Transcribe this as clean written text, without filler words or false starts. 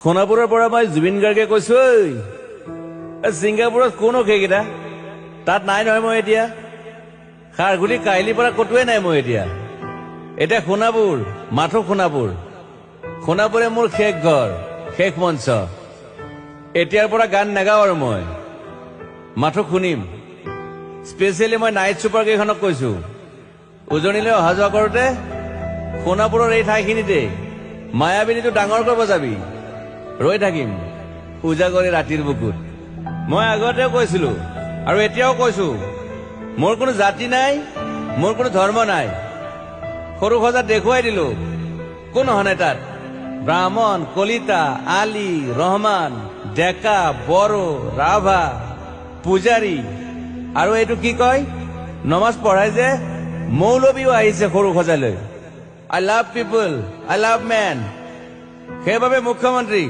সোণাপুৰৰ পৰা মই জুবিন গাৰ্গে কৈছো, ছিংগাপুৰত কোন সেইকেইটা তাত নাই নহয়। মই এতিয়া খাৰঘুলি কাহিলীৰ পৰা কতোৱে নাই। মই এতিয়া সোণাপুৰ, মাথো সোণাপুৰ। সোণাপুৰে মোৰ শেষ ঘৰ, শেষ মঞ্চ। এতিয়াৰ পৰা গান নাগাওঁ আৰু মই মাথো শুনিম। স্পেচিয়েলি মই নাইট ছুপাৰ কেইখনক কৈছো, উজনিলৈ অহা যোৱা কৰোতে সোণাপুৰৰ এই ঠাইখিনিতে মায়াবিনীটো ডাঙৰকৈ বজাবি, ৰৈ থাকিম উজাগৰে ৰাতিৰ বুকুত। মই আগতেও কৈছিলো আৰু এতিয়াও কৈছো, মোৰ কোনো জাতি নাই, মোৰ কোনো ধৰ্ম নাই। সৰু সজাত দেখুৱাই দিলো কোন অহা নাই তাত। ব্ৰাহ্মণ, কলিতা, আলী, ৰহমান, ডেকা, বড়ো, ৰাভা, পূজাৰী আৰু এইটো কি কয় নমাজ পঢ়াই যে মৌলবীও আহিছে সৰু সজালৈ। I love people, I love man. সেইবাবে মুখ্যমন্ত্ৰী